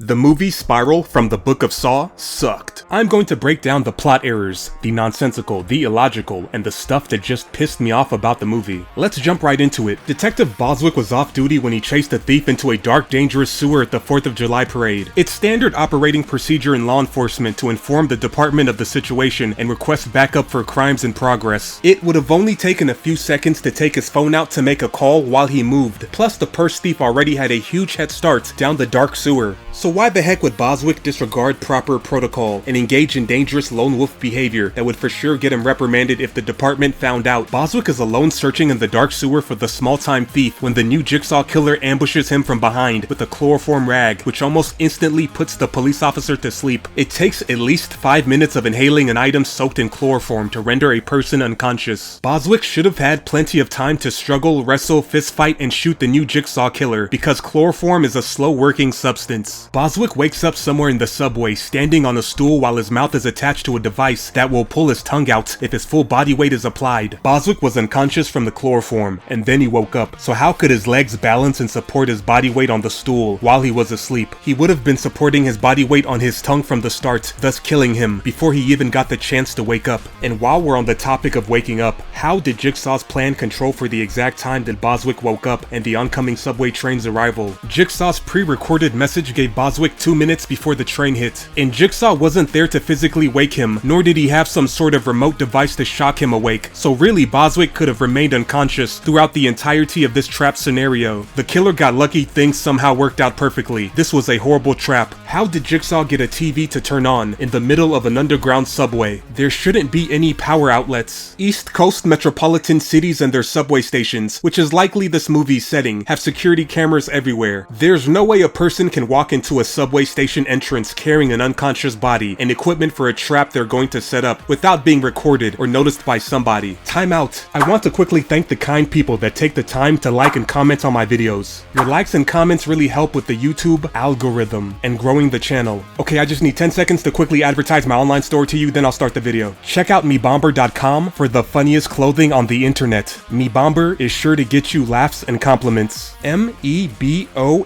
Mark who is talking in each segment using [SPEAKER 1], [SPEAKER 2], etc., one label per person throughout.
[SPEAKER 1] The movie Spiral from the Book of Saw sucked. I'm going to break down the plot errors, the nonsensical, the illogical, and the stuff that just pissed me off about the movie. Let's jump right into it. Detective Boswick was off duty when he chased a thief into a dark, dangerous sewer at the 4th of July parade. It's standard operating procedure in law enforcement to inform the department of the situation and request backup for crimes in progress. It would have only taken a few seconds to take his phone out to make a call while he moved. Plus, the purse thief already had a huge head start down the dark sewer. So why the heck would Boswick disregard proper protocol and engage in dangerous lone wolf behavior that would for sure get him reprimanded if the department found out? Boswick is alone searching in the dark sewer for the small-time thief when the new jigsaw killer ambushes him from behind with a chloroform rag, which almost instantly puts the police officer to sleep. It takes at least 5 minutes of inhaling an item soaked in chloroform to render a person unconscious. Boswick should have had plenty of time to struggle, wrestle, fistfight, and shoot the new jigsaw killer because chloroform is a slow-working substance. Boswick wakes up somewhere in the subway, standing on a stool while his mouth is attached to a device that will pull his tongue out if his full body weight is applied. Boswick was unconscious from the chloroform, and then he woke up, so how could his legs balance and support his body weight on the stool while he was asleep? He would have been supporting his body weight on his tongue from the start, thus killing him before he even got the chance to wake up. And while we're on the topic of waking up, how did Jigsaw's plan control for the exact time that Boswick woke up and the oncoming subway train's arrival? Jigsaw's pre-recorded message gave Boswick 2 minutes before the train hit, and Jigsaw wasn't there to physically wake him, nor did he have some sort of remote device to shock him awake, so really Boswick could have remained unconscious throughout the entirety of this trap scenario. The killer got lucky, things somehow worked out perfectly. This was a horrible trap. How did Jigsaw get a TV to turn on in the middle of an underground subway? There shouldn't be any power outlets. East Coast metropolitan cities and their subway stations, which is likely this movie's setting, have security cameras everywhere. There's no way a person can walk into a subway station entrance carrying an unconscious body and equipment for a trap they're going to set up without being recorded or noticed by somebody. Time out. I want to quickly thank the kind people that take the time to like and comment on my videos. Your likes and comments really help with the YouTube algorithm and growing the channel. Okay, I just need 10 seconds to quickly advertise my online store to you, then I'll start the video. Check out mebomber.com for the funniest clothing on the internet. Mebomber is sure to get you laughs and compliments. MEBOMBER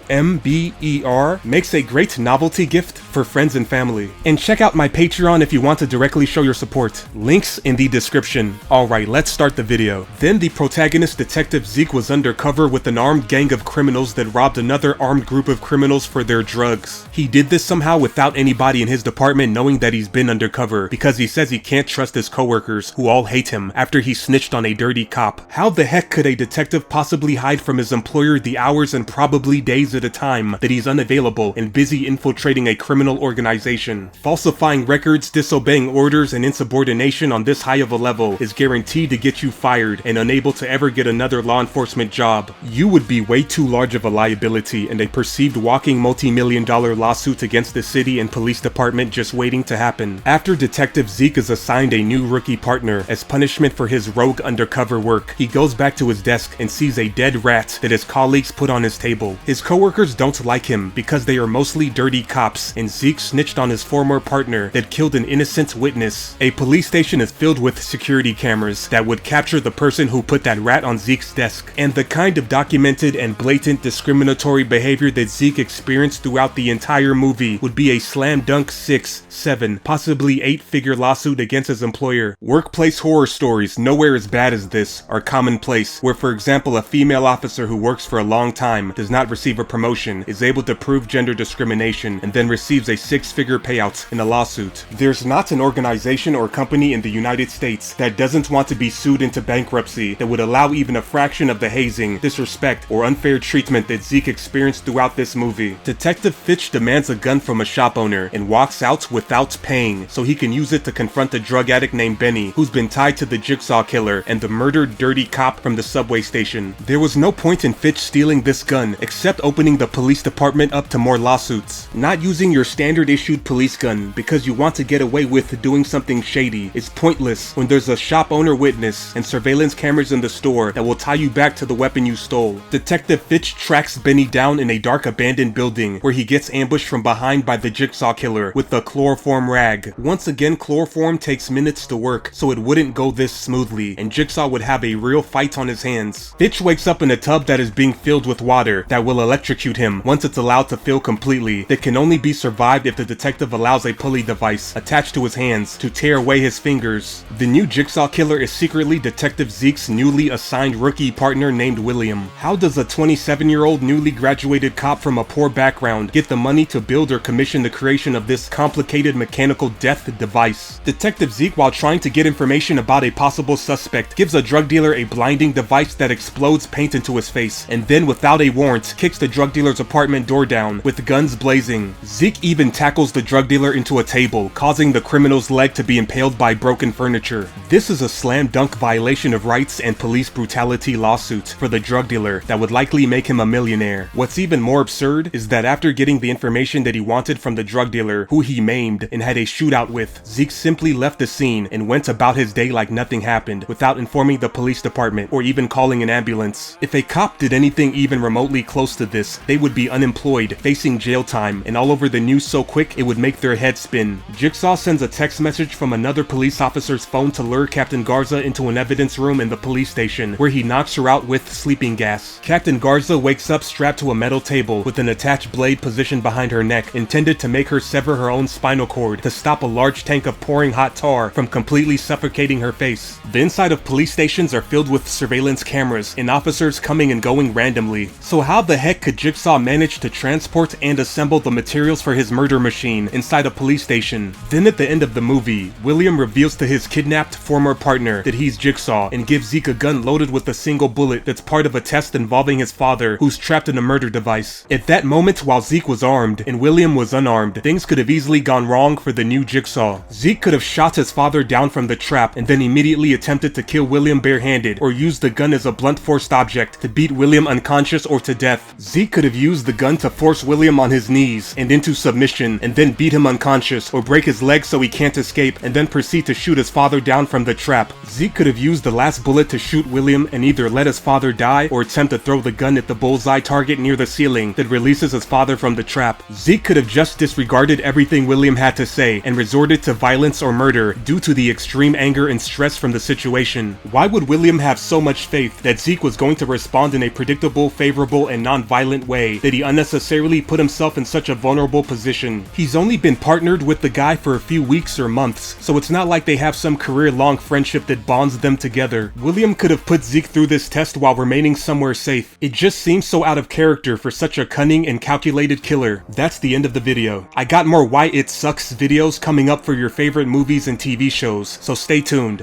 [SPEAKER 1] makes a great novelty gift for friends and family. And check out my Patreon if you want to directly show your support. Links in the description. Alright, let's start the video. Then the protagonist, Detective Zeke, was undercover with an armed gang of criminals that robbed another armed group of criminals for their drugs. He did this somehow without anybody in his department knowing that he's been undercover, because he says he can't trust his coworkers, who all hate him, after he snitched on a dirty cop. How the heck could a detective possibly hide from his employer the hours and probably days at a time that he's unavailable and busy infiltrating a criminal organization? Falsifying records, disobeying orders, and insubordination on this high of a level is guaranteed to get you fired and unable to ever get another law enforcement job. You would be way too large of a liability and a perceived walking multi-million-dollar lawsuit against the city and police department just waiting to happen. After Detective Zeke is assigned a new rookie partner as punishment for his rogue undercover work, he goes back to his desk and sees a dead rat that his colleagues put on his table. His coworkers don't like him because they are mostly dirty cops, and Zeke snitched on his former partner that killed an innocent witness. A police station is filled with security cameras that would capture the person who put that rat on Zeke's desk, and the kind of documented and blatant discriminatory behavior that Zeke experienced throughout the entire movie would be a slam dunk 6, 7, possibly 8-figure lawsuit against his employer. Workplace horror stories, nowhere as bad as this, are commonplace, where for example a female officer who works for a long time, does not receive a promotion, is able to prove gender discrimination, and then receives a 6-figure payout in a lawsuit. There's not an organization or company in the United States that doesn't want to be sued into bankruptcy that would allow even a fraction of the hazing, disrespect, or unfair treatment that Zeke experienced throughout this movie. Detective Fitch demands a gun from a shop owner and walks out without paying so he can use it to confront a drug addict named Benny, who's been tied to the jigsaw killer and the murdered dirty cop from the subway station. There was no point in Fitch stealing this gun except opening the police department up to more lawsuits. Not using your standard issued police gun because you want to get away with doing something shady is pointless when there's a shop owner witness and surveillance cameras in the store that will tie you back to the weapon you stole. Detective Fitch tracks Benny down in a dark abandoned building where he gets ambushed from from behind by the Jigsaw killer with the chloroform rag. Once again, chloroform takes minutes to work, so it wouldn't go this smoothly, and Jigsaw would have a real fight on his hands. Fitch wakes up in a tub that is being filled with water that will electrocute him once it's allowed to fill completely. That can only be survived if the detective allows a pulley device attached to his hands to tear away his fingers. The new Jigsaw killer is secretly Detective Zeke's newly assigned rookie partner named William. How does a 27-year-old newly graduated cop from a poor background get the money to build or commission the creation of this complicated mechanical death device? Detective Zeke, while trying to get information about a possible suspect, gives a drug dealer a blinding device that explodes paint into his face, and then without a warrant kicks the drug dealer's apartment door down with guns blazing. Zeke even tackles the drug dealer into a table, causing the criminal's leg to be impaled by broken furniture. This is a slam dunk violation of rights and police brutality lawsuit for the drug dealer that would likely make him a millionaire. What's even more absurd is that after getting the information that he wanted from the drug dealer, who he maimed and had a shootout with, Zeke simply left the scene and went about his day like nothing happened, without informing the police department or even calling an ambulance. If a cop did anything even remotely close to this, they would be unemployed, facing jail time, and all over the news so quick it would make their head spin. Jigsaw sends a text message from another police officer's phone to lure Captain Garza into an evidence room in the police station, where he knocks her out with sleeping gas. Captain Garza wakes up strapped to a metal table with an attached blade positioned behind her neck, intended to make her sever her own spinal cord to stop a large tank of pouring hot tar from completely suffocating her face. The inside of police stations are filled with surveillance cameras and officers coming and going randomly. So how the heck could Jigsaw manage to transport and assemble the materials for his murder machine inside a police station? Then at the end of the movie, William reveals to his kidnapped former partner that he's Jigsaw and gives Zeke a gun loaded with a single bullet that's part of a test involving his father, who's trapped in a murder device. At that moment, while Zeke was armed and William was unarmed, things could have easily gone wrong for the new Jigsaw. Zeke could have shot his father down from the trap and then immediately attempted to kill William barehanded, or used the gun as a blunt force object to beat William unconscious or to death. Zeke could have used the gun to force William on his knees and into submission and then beat him unconscious or break his leg so he can't escape and then proceed to shoot his father down from the trap. Zeke could have used the last bullet to shoot William and either let his father die or attempt to throw the gun at the bullseye target near the ceiling that releases his father from the trap. Zeke could have just disregarded everything William had to say and resorted to violence or murder due to the extreme anger and stress from the situation. Why would William have so much faith that Zeke was going to respond in a predictable, favorable, and non-violent way that he unnecessarily put himself in such a vulnerable position? He's only been partnered with the guy for a few weeks or months, so it's not like they have some career-long friendship that bonds them together. William could have put Zeke through this test while remaining somewhere safe. It just seems so out of character for such a cunning and calculated killer. That's the end of the video. I got more Why It Sucks videos coming up for your favorite movies and TV shows, so stay tuned.